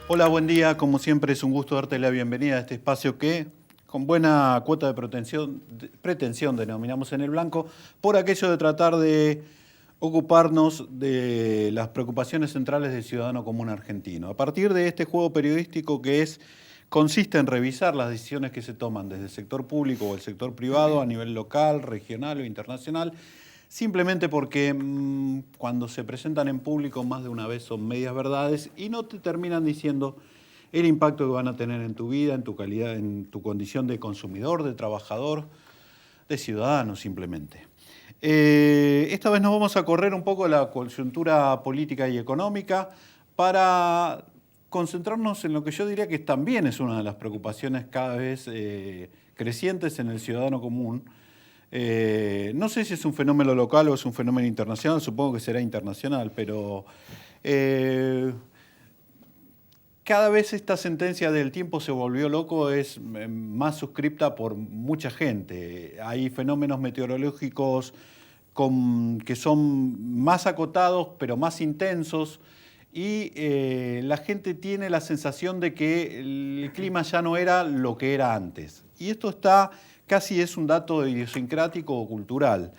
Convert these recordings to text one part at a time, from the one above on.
Hola, buen día. Como siempre es un gusto darte la bienvenida a este espacio que con buena cuota de pretensión denominamos en el blanco, por aquello de tratar de ocuparnos de las preocupaciones centrales del ciudadano común argentino. A partir de este juego periodístico consiste en revisar las decisiones que se toman desde el sector público o el sector privado a nivel local, regional o internacional, simplemente porque cuando se presentan en público más de una vez son medias verdades y no te terminan diciendo el impacto que van a tener en tu vida, en tu calidad, en tu condición de consumidor, de trabajador, de ciudadano simplemente. Esta vez nos vamos a correr un poco la coyuntura política y económica para concentrarnos en lo que yo diría que también es una de las preocupaciones cada vez crecientes en el ciudadano común. No sé si es un fenómeno local o es un fenómeno internacional, supongo que será internacional, pero cada vez esta sentencia del tiempo se volvió loco es más suscripta por mucha gente. Hay fenómenos meteorológicos que son más acotados, pero más intensos, y la gente tiene la sensación de que el clima ya no era lo que era antes. Y esto casi es un dato idiosincrático o cultural.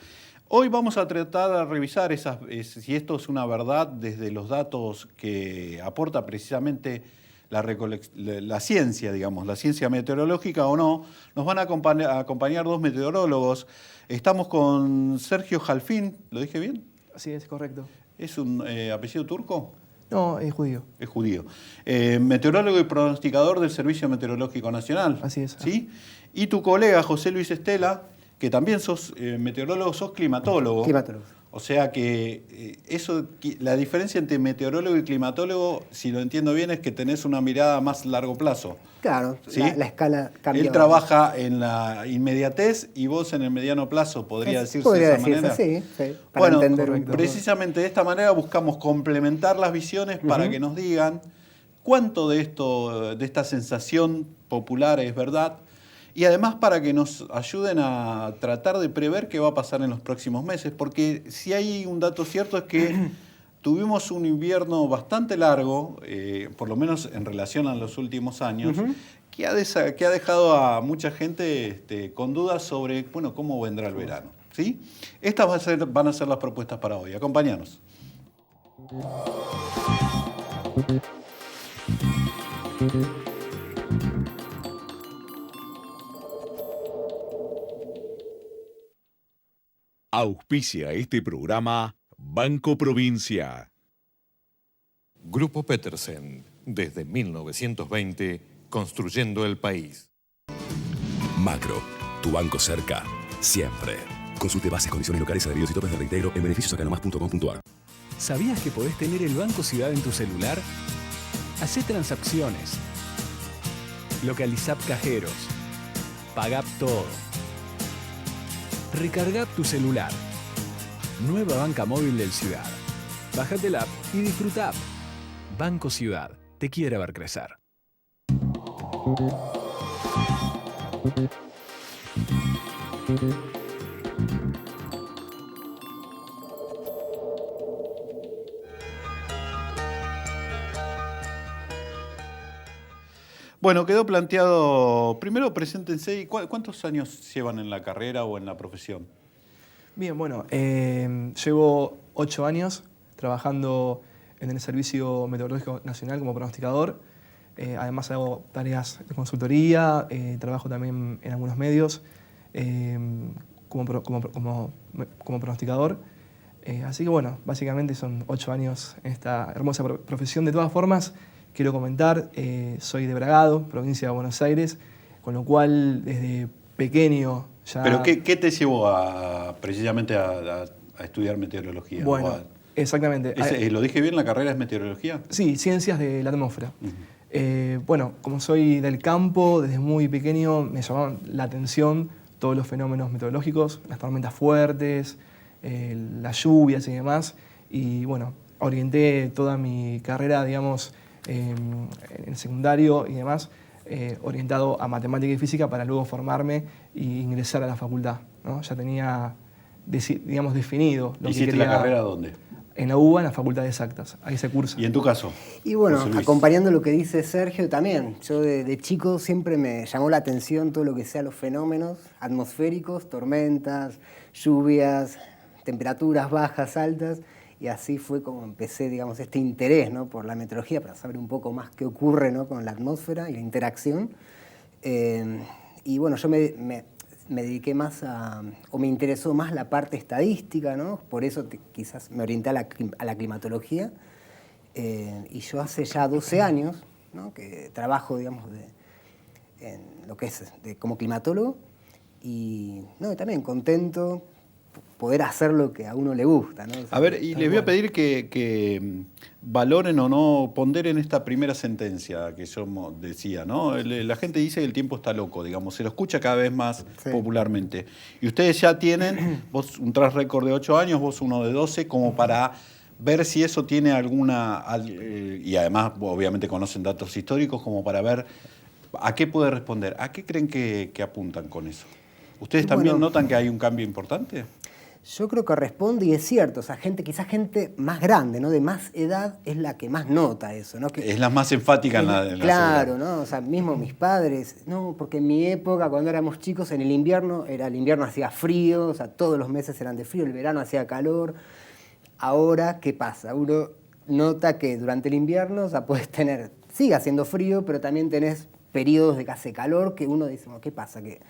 Hoy vamos a tratar de revisar si esto es una verdad desde los datos que aporta precisamente la ciencia, digamos, la ciencia meteorológica o no. Nos van a acompañar dos meteorólogos. Estamos con Sergio Jalfín, ¿lo dije bien? Sí, es correcto. ¿Es un apellido turco? No, es judío. Es judío. Meteorólogo y pronosticador del Servicio Meteorológico Nacional. Así es. ¿Sí? Y tu colega José Luis Estela, que también sos meteorólogo, sos climatólogo. Climatólogo. O sea que la diferencia entre meteorólogo y climatólogo, si lo entiendo bien, es que tenés una mirada más a largo plazo. Claro, ¿sí? la escala cambia. Él trabaja en la inmediatez y vos en el mediano plazo, ¿podría decirse de esa manera? Sí, para bueno, entender precisamente de esta manera buscamos complementar las visiones para que nos digan cuánto de esta sensación popular es verdad, y además para que nos ayuden a tratar de prever qué va a pasar en los próximos meses, porque si hay un dato cierto es que tuvimos un invierno bastante largo, por lo menos en relación a los últimos años, que ha dejado a mucha gente con dudas sobre cómo vendrá el verano. ¿Sí? Estas van a ser las propuestas para hoy. Acompáñanos. Auspicia este programa Banco Provincia. Grupo Petersen, desde 1920, construyendo el país. Macro, tu banco cerca, siempre. Consulte bases, condiciones locales, adheridos y topes de reintegro en beneficiosacanomas.com.ar. ¿Sabías que podés tener el Banco Ciudad en tu celular? Hacé transacciones. Localizá cajeros. Pagá todo. Recarga tu celular. Nueva banca móvil del Ciudad. Bájate la app y disfruta. Banco Ciudad. Te quiere ver crecer. Bueno, quedó planteado. Primero, preséntense. ¿Cuántos años llevan en la carrera o en la profesión? Bien, bueno, llevo 8 años trabajando en el Servicio Meteorológico Nacional como pronosticador. Además hago tareas de consultoría, trabajo también en algunos medios como pronosticador. Así que bueno, básicamente son 8 años en esta hermosa profesión. De todas formas, quiero comentar, soy de Bragado, provincia de Buenos Aires, con lo cual desde pequeño ya... ¿Pero qué te llevó precisamente a estudiar meteorología? Bueno, exactamente. ¿Lo dije bien? ¿La carrera es meteorología? Sí, ciencias de la atmósfera. Bueno, como soy del campo, desde muy pequeño me llamaban la atención todos los fenómenos meteorológicos, las tormentas fuertes, las lluvias y demás. Y bueno, orienté toda mi carrera, digamos, en el secundario y demás, orientado a matemática y física para luego formarme e ingresar a la facultad, ¿no? Ya tenía, digamos, definido lo que quería. ¿Hiciste la carrera dónde? en la UBA, en la Facultad de Exactas. Ahí se cursa. ¿Y en tu caso? Y bueno, José Luis. acompañando lo que dice Sergio también, yo de chico siempre me llamó la atención todo lo que sea los fenómenos atmosféricos, tormentas, lluvias, temperaturas bajas, altas, y así fue como empecé, digamos, este interés, ¿no?, por la meteorología, para saber un poco más qué ocurre, ¿no?, con la atmósfera y la interacción. Y bueno, yo me dediqué más o me interesó más la parte estadística, ¿no? Por eso quizás me orienté a la climatología. Y yo hace ya 12 años, ¿no?, que trabajo, digamos, en lo que es como climatólogo, y no, también contento poder hacer lo que a uno le gusta, ¿no? O sea, A ver, y les voy a pedir que valoren o no, ponderen esta primera sentencia que yo decía, ¿no? La gente dice que el tiempo está loco, digamos, se lo escucha cada vez más Sí. popularmente. Y ustedes ya tienen, vos un track record de 8 años, vos uno de 12, como para ver si eso tiene alguna, y además obviamente conocen datos históricos, como para ver a qué puede responder. ¿A qué creen que apuntan con eso? ¿Ustedes también Bueno, notan que hay un cambio importante? yo creo que responde, y es cierto, o sea, quizás gente más grande, ¿no?, de más edad, es la que más nota eso, ¿no? Que, Es la más enfática en la claro, sociedad. ¿no? O sea, mismo mis padres, no, porque en mi época, cuando éramos chicos, el invierno hacía frío, o sea, todos los meses eran de frío, el verano hacía calor. Ahora, ¿qué pasa? Uno nota que durante el invierno, o sea, sigue haciendo frío, pero también tenés periodos de que hace calor, que uno dice, bueno, ¿qué pasa? Que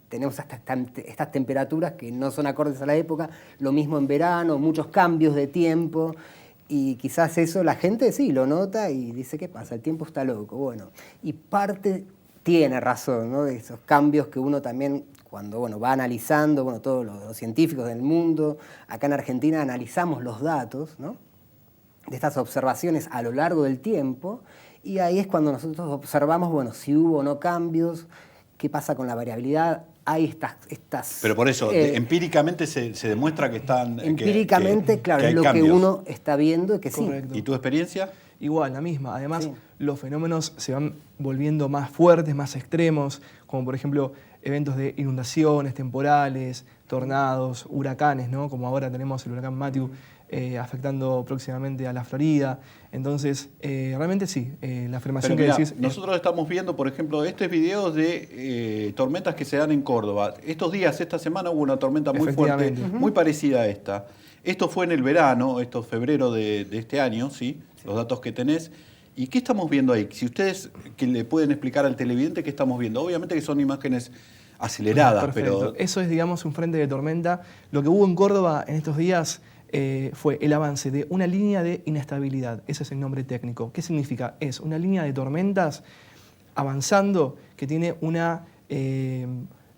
tenemos estas temperaturas que no son acordes a la época, lo mismo en verano, muchos cambios de tiempo, y quizás eso la gente sí lo nota y dice, ¿qué pasa? El tiempo está loco. Bueno, y parte tiene razón, ¿no?, de esos cambios que uno también, cuando va analizando, todos los científicos del mundo, acá en Argentina analizamos los datos, ¿no?, de estas observaciones a lo largo del tiempo, y ahí es cuando nosotros observamos, si hubo o no cambios, qué pasa con la variabilidad. Hay estas Pero por eso, empíricamente se demuestra que están... empíricamente, claro, hay es lo cambios. que uno está viendo y que Correcto. ¿Y tu experiencia? Igual, la misma. Además, Sí. los fenómenos se van volviendo más fuertes, más extremos, como por ejemplo eventos de inundaciones temporales, tornados, huracanes, ¿no?, como ahora tenemos el huracán Matthew afectando próximamente a la Florida. Entonces, realmente sí, la afirmación Pero que mirá, decís... nosotros estamos viendo, por ejemplo, estos videos de tormentas que se dan en Córdoba. Estos días, esta semana, hubo una tormenta muy fuerte, Efectivamente. muy parecida a esta. Esto fue en el verano, esto febrero de este año, ¿sí? Los datos que tenés. ¿Y qué estamos viendo ahí? Si ustedes que le pueden explicar al televidente qué estamos viendo. Obviamente que son imágenes aceleradas, Perfecto. pero... Eso es, digamos, un frente de tormenta. Lo que hubo en Córdoba en estos días fue el avance de una línea de inestabilidad. Ese es el nombre técnico. ¿Qué significa? Es una línea de tormentas avanzando que tiene una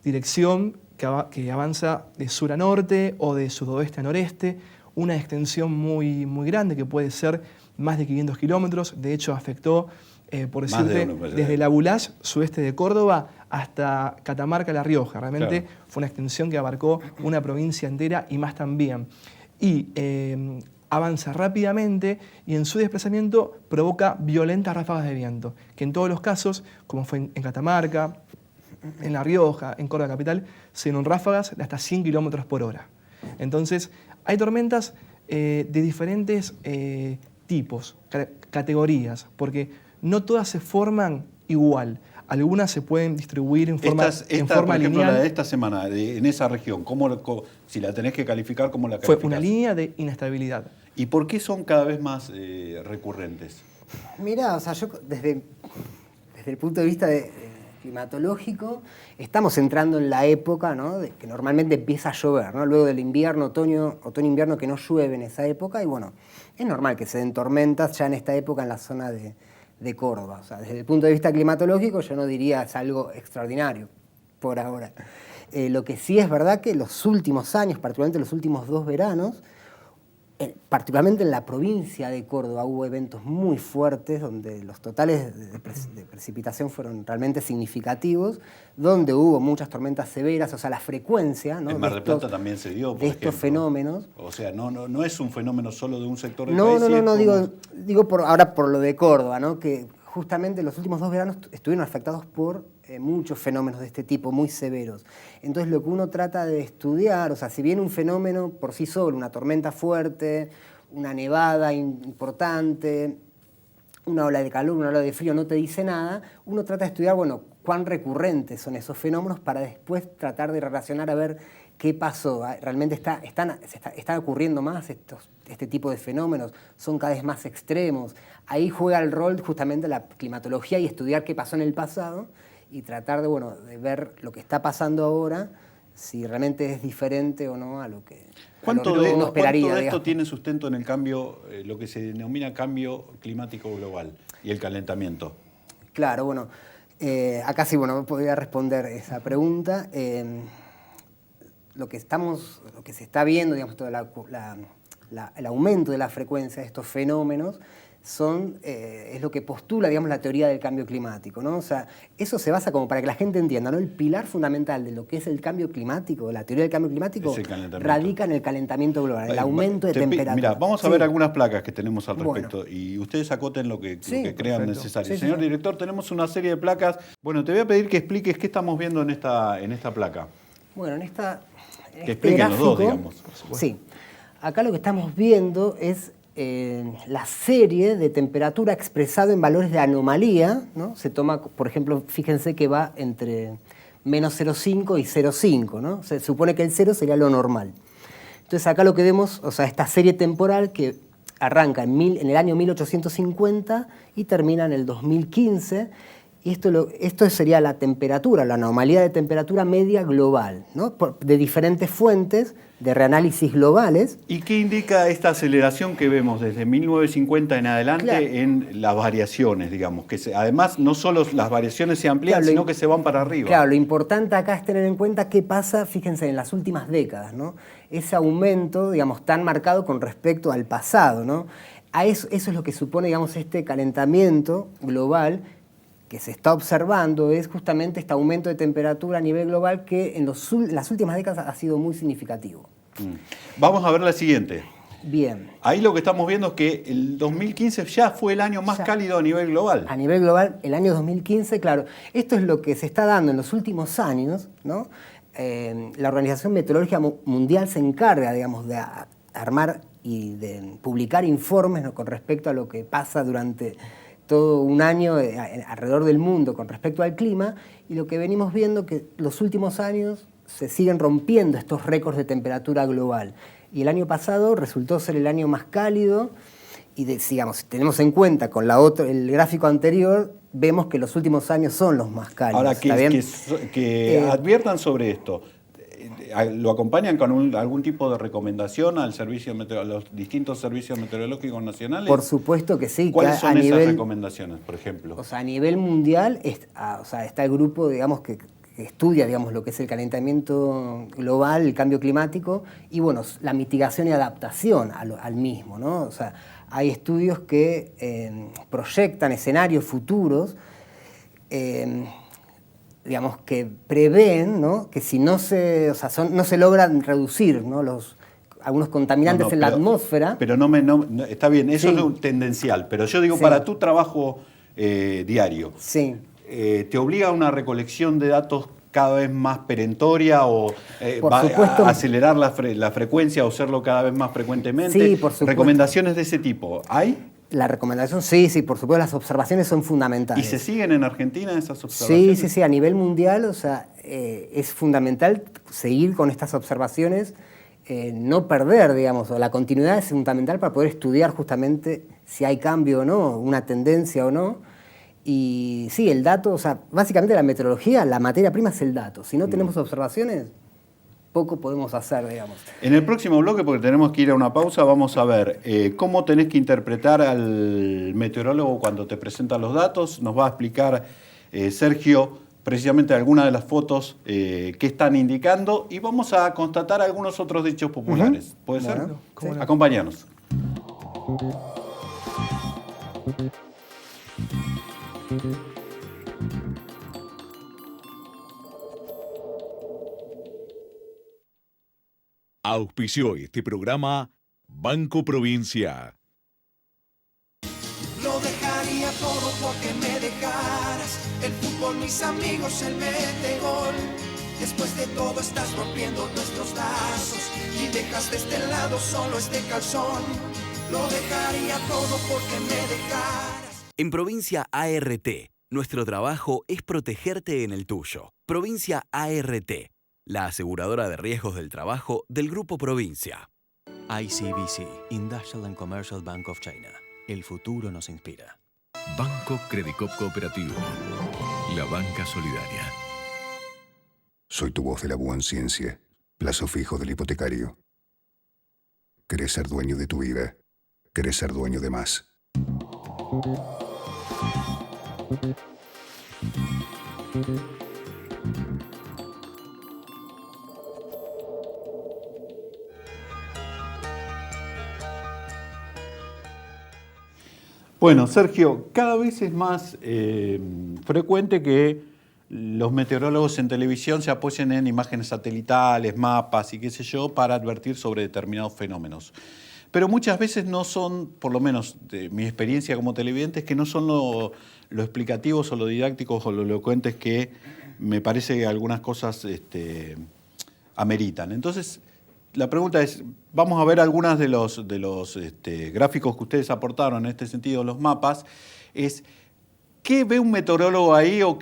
dirección que avanza de sur a norte o de sudoeste a noreste, una extensión muy, muy grande que puede ser más de 500 kilómetros. De hecho, afectó, por Más de decirte, uno, pues, desde la Bulás, sudeste de Córdoba, hasta Catamarca, La Rioja. Realmente Claro. fue una extensión que abarcó una provincia entera y más también. Y avanza rápidamente y en su desplazamiento provoca violentas ráfagas de viento, que en todos los casos, como fue en Catamarca, en La Rioja, en Córdoba capital, se dieron ráfagas de hasta 100 kilómetros por hora. Entonces, hay tormentas de diferentes tipos, categorías, porque no todas se forman igual. Algunas se pueden distribuir en forma, por ejemplo, lineal. la de esta semana, en esa región, si la tenés que calificar, ¿cómo la Fue calificás? una línea de inestabilidad. ¿Y por qué son cada vez más recurrentes? Mirá, o sea, yo desde el punto de vista climatológico, estamos entrando en la época, ¿no?, de que normalmente empieza a llover, ¿no?, luego del invierno, otoño-invierno, que no llueve en esa época, y bueno, es normal que se den tormentas ya en esta época en la zona de Córdoba. O sea, desde el punto de vista climatológico yo no diría es algo extraordinario por ahora. Lo que sí es verdad que los últimos años, particularmente los últimos 2 veranos, particularmente en la provincia de Córdoba, hubo eventos muy fuertes donde los totales de precipitación fueron realmente significativos, donde hubo muchas tormentas severas, o sea, la frecuencia, ¿no?, En Mar del Plata también se dio, por de estos ejemplo. fenómenos. O sea, no es un fenómeno solo de un sector del No, país. no, sí es digo ahora por lo de Córdoba, ¿no?, que justamente los últimos 2 veranos estuvieron afectados por muchos fenómenos de este tipo, muy severos. Entonces lo que uno trata de estudiar, o sea, si viene un fenómeno por sí solo, una tormenta fuerte, una nevada importante, una ola de calor, una ola de frío, no te dice nada, uno trata de estudiar, bueno, cuán recurrentes son esos fenómenos para después tratar de relacionar a ver qué pasó. ¿Realmente están ocurriendo más este tipo de fenómenos? ¿Son cada vez más extremos? Ahí juega el rol justamente la climatología y estudiar qué pasó en el pasado y tratar de ver lo que está pasando ahora, si realmente es diferente o no a lo que ¿Cuánto uno de esperaría. esto digamos. tiene sustento en el cambio, lo que se denomina cambio climático global y el calentamiento? Claro, bueno, acá sí, podría responder esa pregunta. Lo que se está viendo, digamos, todo el aumento de la frecuencia de estos fenómenos es lo que postula, digamos, la teoría del cambio climático, ¿no? O sea, eso se basa como para que la gente entienda, ¿no? El pilar fundamental de lo que es el cambio climático, la teoría del cambio climático, radica en el calentamiento global, el aumento de temperatura. Mira, vamos a ver algunas placas que tenemos al respecto y ustedes acoten lo que crean perfecto. necesario. Sí, Señor sí. director, tenemos una serie de placas. Bueno, te voy a pedir que expliques qué estamos viendo en esta placa. Bueno, en Que este expliquen los dos, gráfico, digamos. Sí, acá lo que estamos viendo es la serie de temperatura expresado en valores de anomalía, ¿no? Se toma, por ejemplo, fíjense que va entre menos 0,5 y 0,5, ¿no? Se supone que el 0 sería lo normal. Entonces acá lo que vemos, o sea, esta serie temporal que arranca en el año 1850 y termina en el 2015, y esto sería la temperatura, la anomalía de temperatura media global, ¿no? De diferentes fuentes de reanálisis globales. ¿Y qué indica esta aceleración que vemos desde 1950 en adelante Claro. en las variaciones, digamos? Además, no solo las variaciones se amplían, Claro, sino que se van para arriba. Claro, lo importante acá es tener en cuenta qué pasa, fíjense, en las últimas décadas, ¿no? Ese aumento, digamos, tan marcado con respecto al pasado, ¿no? Eso es lo que supone, digamos, este calentamiento global que se está observando, es justamente este aumento de temperatura a nivel global que en las últimas décadas ha sido muy significativo. Vamos a ver la siguiente. Bien. Ahí lo que estamos viendo es que el 2015 ya fue el año más cálido a nivel global. A nivel global, el año 2015, claro, esto es lo que se está dando en los últimos años, ¿no? La Organización Meteorológica Mundial se encarga, digamos, de armar y de publicar informes, ¿no?, con respecto a lo que pasa durante todo un año alrededor del mundo con respecto al clima, y lo que venimos viendo que los últimos años se siguen rompiendo estos récords de temperatura global. Y el año pasado resultó ser el año más cálido, y digamos, si tenemos en cuenta con el gráfico anterior, vemos que los últimos años son los más cálidos. Ahora, ¿Está bien? que adviertan sobre esto. ¿Lo acompañan con algún tipo de recomendación a los distintos servicios meteorológicos nacionales? Por supuesto que sí. ¿Cuáles que son esas recomendaciones, por ejemplo? O sea, a nivel mundial está el grupo, digamos, que estudia, digamos, lo que es el calentamiento global, el cambio climático y, bueno, la mitigación y adaptación al mismo, ¿no? O sea, hay estudios que proyectan escenarios futuros, digamos, que prevén, ¿no?, que si no se logran reducir, ¿no?, algunos contaminantes en la atmósfera. Pero está bien, eso Sí. es un tendencial, pero yo digo, Sí. para tu trabajo diario, Sí. ¿te obliga a una recolección de datos cada vez más perentoria o Por va supuesto. a acelerar la frecuencia o hacerlo cada vez más frecuentemente? Sí, por supuesto. ¿Recomendaciones de ese tipo hay? La recomendación, sí, por supuesto, las observaciones son fundamentales. ¿Y se siguen en Argentina esas observaciones? Sí, a nivel mundial, o sea, es fundamental seguir con estas observaciones, no perder, digamos, la continuidad es fundamental para poder estudiar justamente si hay cambio o no, una tendencia o no. Y sí, el dato, o sea, básicamente la meteorología, la materia prima es el dato. Si no tenemos observaciones, poco podemos hacer, digamos. En el próximo bloque, porque tenemos que ir a una pausa, vamos a ver cómo tenés que interpretar al meteorólogo cuando te presenta los datos. Nos va a explicar Sergio precisamente algunas de las fotos que están indicando y vamos a constatar algunos otros dichos populares. ¿Puede ser? Bueno, ¿cómo no? Acompáñanos. Auspició este programa Banco Provincia. Lo dejaría todo porque me dejaras. El fútbol, mis amigos, el mete gol. Después de todo estás rompiendo nuestros lazos y dejas de este lado solo este calzón. lo dejaría todo porque me dejaras. En Provincia ART, nuestro trabajo es protegerte en el tuyo. Provincia ART, la aseguradora de riesgos del trabajo del Grupo Provincia. ICBC, Industrial and Commercial Bank of China. El futuro nos inspira. Banco Credicop Cooperativo. La banca solidaria. Soy tu voz de la Buan Ciencia, plazo fijo del hipotecario. ¿Querés ser dueño de tu vida? ¿Querés ser dueño de más? Bueno, Sergio, cada vez es más frecuente que los meteorólogos en televisión se apoyen en imágenes satelitales, mapas y qué sé yo, para advertir sobre determinados fenómenos. Pero muchas veces no son, por lo menos de mi experiencia como televidente, es que no son lo explicativos o lo didácticos o lo elocuentes que me parece que algunas cosas ameritan. Entonces, la pregunta es, vamos a ver algunas de los gráficos que ustedes aportaron en este sentido, los mapas, es ¿qué ve un meteorólogo ahí o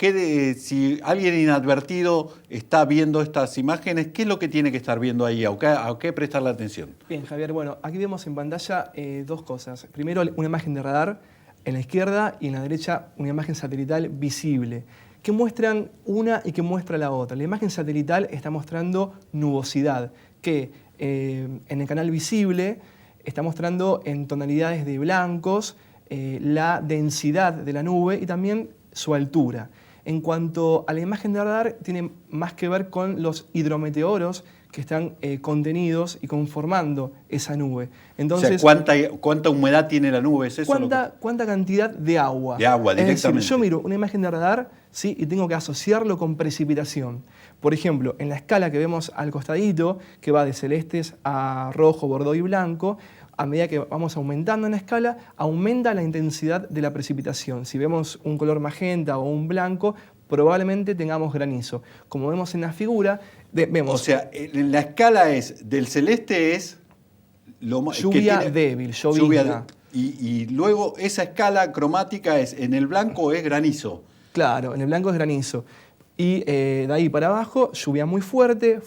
si alguien inadvertido está viendo estas imágenes, qué es lo que tiene que estar viendo ahí, a qué prestarle atención? Bien, Javier, bueno, aquí vemos en pantalla dos cosas. Primero, una imagen de radar en la izquierda y en la derecha una imagen satelital visible, que muestran una y que muestra la otra. La imagen satelital está mostrando nubosidad, que en el canal visible está mostrando en tonalidades de blancos la densidad de la nube y también su altura. En cuanto a la imagen de radar, tiene más que ver con los hidrometeoros que están contenidos y conformando esa nube. Entonces, o sea, ¿cuánta humedad tiene la nube? ¿Es eso ¿Cuánta cantidad de agua? De agua, directamente. Es decir, yo miro una imagen de radar, ¿sí? Y tengo que asociarlo con precipitación. Por ejemplo, en la escala que vemos al costadito, que va de celestes a rojo, bordeaux y blanco, a medida que vamos aumentando en la escala, aumenta la intensidad de la precipitación. Si vemos un color magenta o un blanco, probablemente tengamos granizo. Como vemos en la figura, vemos... O sea, la escala del celeste es... lluvia débil, llovizna. Y luego esa escala cromática en el blanco es granizo. Claro, en el blanco es granizo. Y de ahí para abajo, lluvia muy fuerte,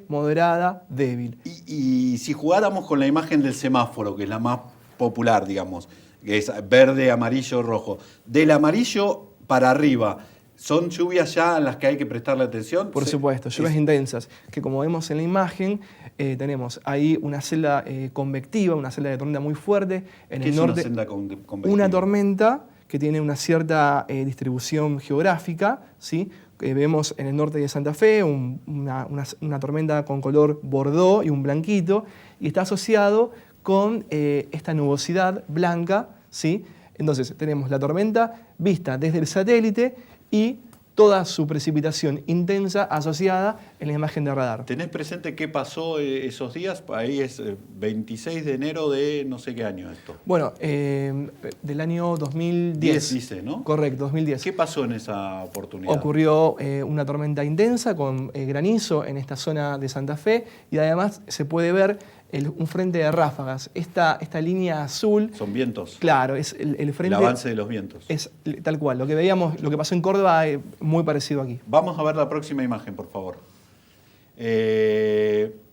moderada, débil. Y si jugáramos con la imagen del semáforo, que es la más popular, digamos, que es verde, amarillo, rojo, del amarillo para arriba, ¿son lluvias ya a las que hay que prestarle atención? Por supuesto, lluvias intensas, que como vemos en la imagen, tenemos ahí una celda convectiva, una celda de tormenta muy fuerte. En el norte, ¿qué es una celda convectiva? Una tormenta que tiene una cierta distribución geográfica, ¿sí? Vemos en el norte de Santa Fe una tormenta con color bordeaux y un blanquito, y está asociado con esta nubosidad blanca, ¿sí? Entonces tenemos la tormenta vista desde el satélite y toda su precipitación intensa asociada en la imagen de radar. ¿Tenés presente qué pasó esos días? Ahí es 26 de enero de no sé qué año esto. Bueno, del año 2010. 10 dice, ¿no? Correcto, 2010. ¿Qué pasó en esa oportunidad? Ocurrió una tormenta intensa con granizo en esta zona de Santa Fe y además se puede ver un frente de ráfagas. Esta línea azul... Son vientos. Claro, es el frente... El avance de los vientos. Es tal cual. Lo que veíamos, lo que pasó en Córdoba es muy parecido aquí. Vamos a ver la próxima imagen, por favor.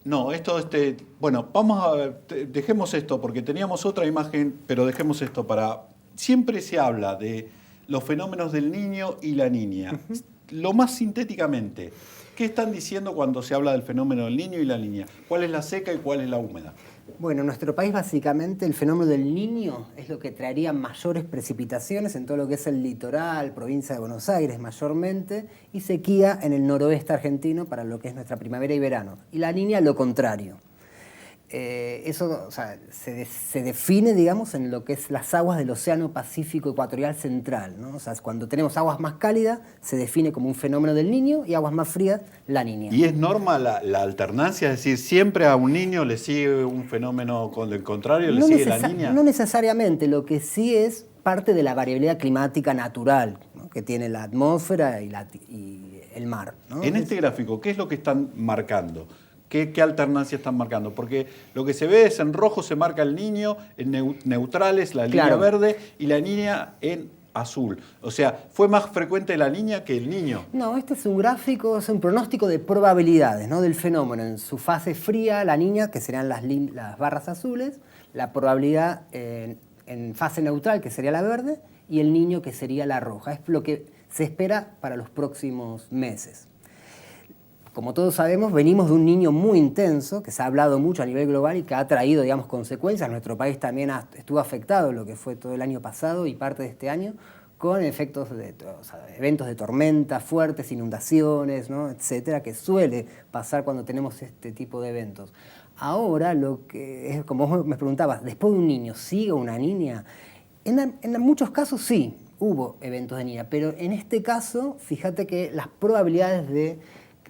No, bueno, vamos a ver, dejemos esto porque teníamos otra imagen, pero dejemos esto para... Siempre se habla de los fenómenos del niño y la niña. Lo más sintéticamente, ¿qué están diciendo cuando se habla del fenómeno del niño y la niña? ¿Cuál es la seca y cuál es la húmeda? Bueno, en nuestro país básicamente el fenómeno del niño es lo que traería mayores precipitaciones en todo lo que es el litoral, provincia de Buenos Aires mayormente, y sequía en el noroeste argentino para lo que es nuestra primavera y verano. Y la niña lo contrario. Eso, o sea, se define, digamos, en lo que es las aguas del Océano Pacífico Ecuatorial Central, ¿no? O sea, cuando tenemos aguas más cálidas, se define como un fenómeno del niño, y aguas más frías, la niña. ¿Y es norma la alternancia? Es decir, ¿siempre a un niño le sigue un fenómeno con el contrario, le sigue la niña? No necesariamente, lo que sí es parte de la variabilidad climática natural, ¿no? Que tiene la atmósfera y el mar, ¿no? En este gráfico, ¿qué es lo que están marcando? ¿Qué alternancia están marcando? Porque lo que se ve es en rojo se marca el niño, en neutrales la línea verde y la niña en azul. O sea, ¿fue más frecuente la niña que el niño? No, este es un gráfico, es un pronóstico de probabilidades, ¿no? Del fenómeno. En su fase fría, la niña, que serían las barras azules, la probabilidad en fase neutral, que sería la verde, y el niño, que sería la roja. Es lo que se espera para los próximos meses. Como todos sabemos, venimos de un niño muy intenso, que se ha hablado mucho a nivel global y que ha traído, digamos, consecuencias. Nuestro país también estuvo afectado, lo que fue todo el año pasado y parte de este año, con efectos de eventos de tormenta fuertes, inundaciones, ¿no? Etcétera, que suele pasar cuando tenemos este tipo de eventos. Ahora, lo que es, como vos me preguntabas, después de un niño, ¿sigue una niña? En muchos casos sí, hubo eventos de niña, pero en este caso, fíjate que las probabilidades de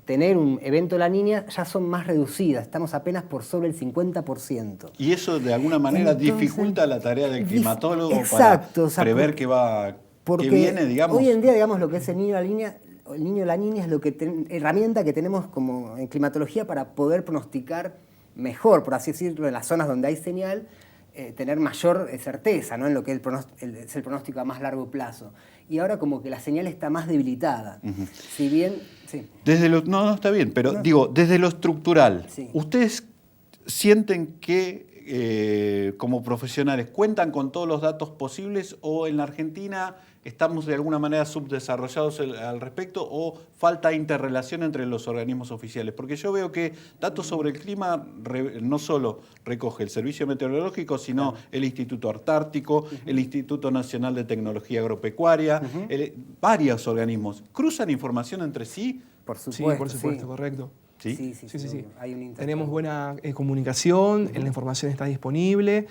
tener un evento de la niña ya son más reducidas, estamos apenas por sobre el 50%. Y eso de alguna manera dificulta la tarea del climatólogo exacto, para prever qué viene, digamos. Hoy en día, digamos, lo que es el niño o la niña es lo que herramienta que tenemos como en climatología para poder pronosticar mejor, por así decirlo, en las zonas donde hay señal, tener mayor certeza, ¿no? En lo que es el pronóstico a más largo plazo. Y ahora como que la señal está más debilitada. Si bien... Sí. No, está bien, pero digo, desde lo estructural, sí. ¿Ustedes sienten que como profesionales cuentan con todos los datos posibles o en la Argentina estamos de alguna manera subdesarrollados al respecto o falta interrelación entre los organismos oficiales? Porque yo veo que datos sobre el clima no solo recoge el Servicio Meteorológico, sino el Instituto Antártico, el Instituto Nacional de Tecnología Agropecuaria, varios organismos. ¿Cruzan información entre sí? Por supuesto. Sí, por supuesto, correcto. Sí. Hay un tenemos buena comunicación, la información está disponible.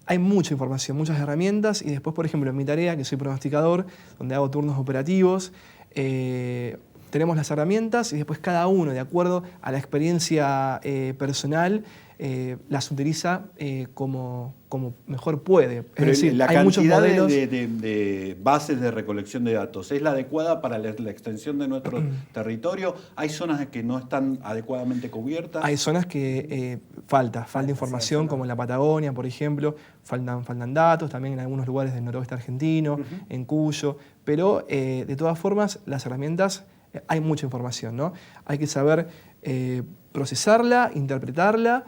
Hay mucha información, muchas herramientas y después, por ejemplo, en mi tarea, que soy pronosticador, donde hago turnos operativos, tenemos las herramientas y después cada uno, de acuerdo a la experiencia personal, las utiliza como mejor puede. Pero es decir, la hay muchos cantidad modelos de bases de recolección de datos, ¿es la adecuada para la extensión de nuestro territorio? ¿Hay zonas que no están adecuadamente cubiertas? Hay zonas que falta información, como en la Patagonia, por ejemplo, faltan datos, también en algunos lugares del noroeste argentino, en Cuyo, pero de todas formas las herramientas, hay mucha información, ¿no? Hay que saber procesarla, interpretarla.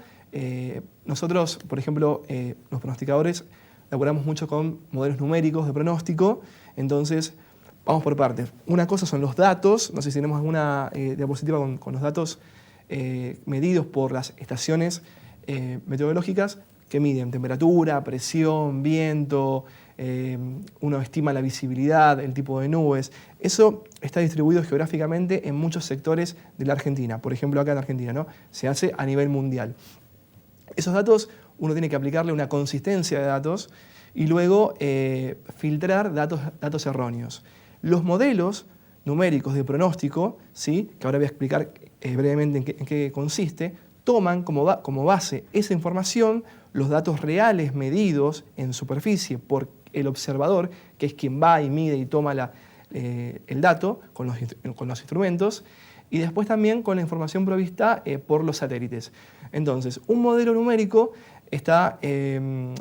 Nosotros, por ejemplo, los pronosticadores laboramos mucho con modelos numéricos de pronóstico, entonces vamos por partes. Una cosa son los datos, no sé si tenemos alguna diapositiva con los datos medidos por las estaciones meteorológicas que miden temperatura, presión, viento, uno estima la visibilidad, el tipo de nubes. Eso está distribuido geográficamente en muchos sectores de la Argentina. Por ejemplo, acá en Argentina, ¿no? Se hace a nivel mundial. Esos datos uno tiene que aplicarle una consistencia de datos y luego filtrar datos erróneos. Los modelos numéricos de pronóstico, ¿sí? Que ahora voy a explicar brevemente en qué consiste, toman como base esa información, los datos reales medidos en superficie por el observador, que es quien va y mide y toma el dato con los instrumentos, y después también con la información provista por los satélites. Entonces, un modelo numérico está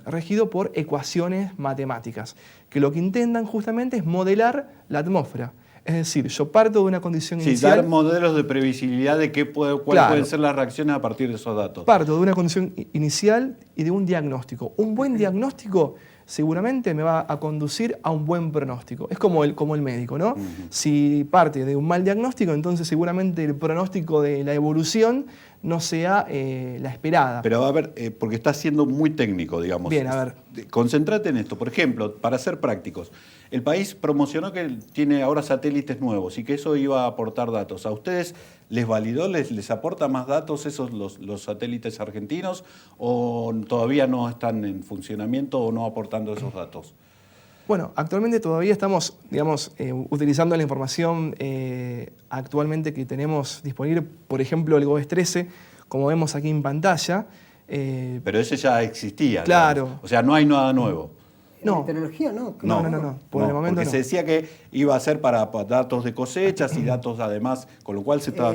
regido por ecuaciones matemáticas, que lo que intentan justamente es modelar la atmósfera. Es decir, yo parto de una condición inicial... dar modelos de previsibilidad de cuáles pueden ser las reacciones a partir de esos datos. Parto de una condición inicial y de un diagnóstico. Un buen diagnóstico seguramente me va a conducir a un buen pronóstico. Es como el médico, ¿no? Si parte de un mal diagnóstico, entonces seguramente el pronóstico de la evolución no sea la esperada. Pero a ver, porque está siendo muy técnico, digamos. Bien, a ver. Concéntrate en esto. Por ejemplo, para ser prácticos, el país promocionó que tiene ahora satélites nuevos y que eso iba a aportar datos. ¿A ustedes les validó, les aporta más datos esos los satélites argentinos o todavía no están en funcionamiento o no aportando esos datos? Bueno, actualmente todavía estamos, digamos, utilizando la información actualmente que tenemos disponible, por ejemplo, el GOES 13, como vemos aquí en pantalla. Pero ese ya existía. Claro. Digamos. O sea, no hay nada nuevo. No. Meteorología no. No. Por el momento porque no. se decía que iba a ser para datos de cosechas y datos además, con lo cual se está...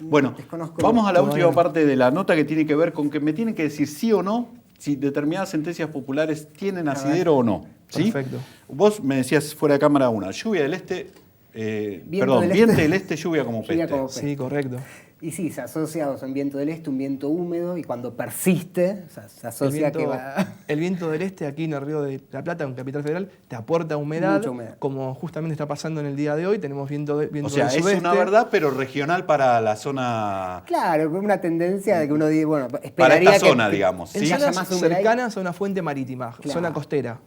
Bueno, desconozco. vamos a la Todavía última no. parte de la nota que tiene que ver con que me tienen que decir sí o no si determinadas sentencias populares tienen asidero o no. ¿Sí? Perfecto. Vos me decías fuera de cámara una, lluvia del este, Viento del viento este. del este, lluvia como Lluvia peste. como peste. Sí, correcto. Y sí, se asocia a un viento del este, un viento húmedo, y cuando persiste, o sea, se asocia El que viento, va... el viento del este aquí en el Río de la Plata, en Capital Federal, te aporta humedad, Mucha humedad. como justamente está pasando en el día de hoy. Tenemos viento O sea, del es sudeste. una verdad, pero regional para la zona... Claro, con una tendencia de que uno dice, bueno, Para esperaría esta zona, que digamos. En ¿sí? haya zonas más humedad. cercanas a una fuente marítima, Claro. zona costera.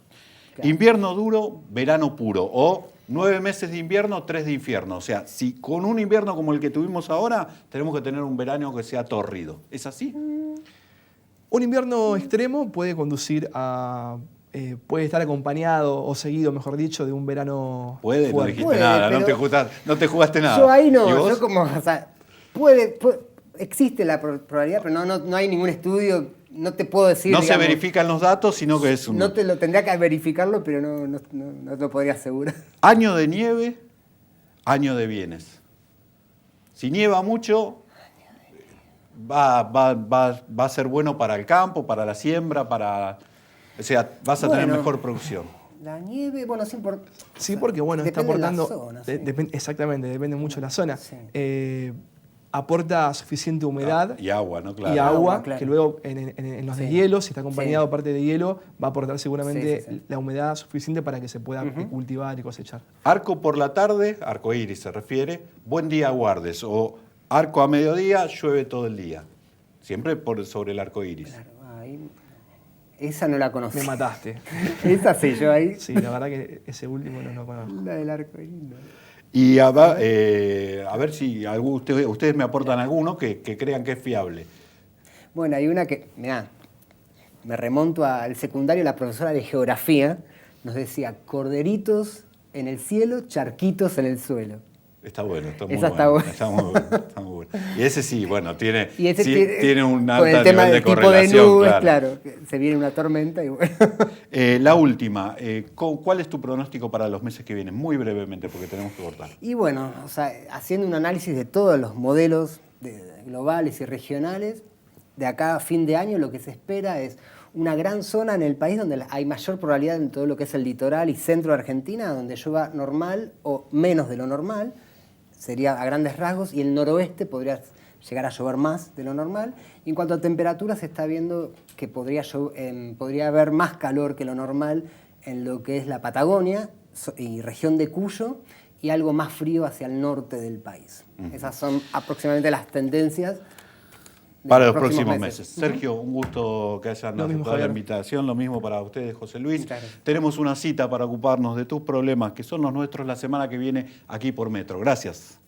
Claro. Invierno duro, verano puro. O 9 meses de invierno, 3 de infierno. O sea, si con un invierno como el que tuvimos ahora, tenemos que tener un verano que sea tórrido. ¿Es así? Un invierno extremo puede conducir a... puede estar acompañado o seguido, mejor dicho, de un verano Puede, no fuerte. dijiste Puede, nada, pero- no te jugaste nada. Yo ahí no, ¿Y vos? yo como, o sea, existe la probabilidad, pero no hay ningún estudio, no te puedo decir, No se digamos, verifican los datos, sino que es un... no te lo tendría que verificarlo, pero no lo podría asegurar. Año de nieve, año de bienes. Si nieva mucho, va a ser bueno para el campo, para la siembra, o sea, vas a tener Bueno. mejor producción. La nieve, bueno, Sí, porque bueno, está depende de la aportando. zona, sí. Exactamente, depende mucho de la zona. Sí. Aporta suficiente humedad Y agua, ¿no? Claro. y agua, Agua, claro. que luego en los Sí. deshielos, si está acompañado Sí. parte de hielo, va a aportar seguramente Sí. la humedad suficiente para que se pueda cultivar y cosechar. Arco por la tarde, arco iris se refiere, buen día guardes. O arco a mediodía, llueve todo el día. Siempre sobre el arco iris. Claro, ahí, esa no la conocí. Me mataste. Esa sí, yo ahí. Sí, la verdad que ese último no lo conozco. La del arco iris, no. Y a ver si ustedes me aportan alguno que crean que es fiable. Bueno, hay una que, mirá, me remonto al secundario, la profesora de geografía nos decía, corderitos en el cielo, charquitos en el suelo. Está bueno, está muy Esa bueno. está Muy bueno, está muy bueno. Y ese sí, bueno, tiene un con alto el tema nivel de del tipo de correlación. nubes, claro. que se viene una tormenta y bueno. La última, ¿cuál es tu pronóstico para los meses que vienen? Muy brevemente, porque tenemos que cortar. Y bueno, o sea, haciendo un análisis de todos los modelos globales y regionales, de acá a fin de año lo que se espera es una gran zona en el país donde hay mayor probabilidad en todo lo que es el litoral y centro de Argentina, donde llueva normal o menos de lo normal, sería a grandes rasgos, y el noroeste podría llegar a llover más de lo normal. Y en cuanto a temperaturas, se está viendo que podría haber más calor que lo normal en lo que es la Patagonia y región de Cuyo, y algo más frío hacia el norte del país. Esas son aproximadamente las tendencias de Para los próximos meses. Sergio, Ujú. un gusto que hayan Lo mismo, aceptado la Javier. invitación. Lo mismo para ustedes, José Luis. Muchas gracias. Tenemos una cita para ocuparnos de tus problemas, que son los nuestros, la semana que viene aquí por Metro. Gracias.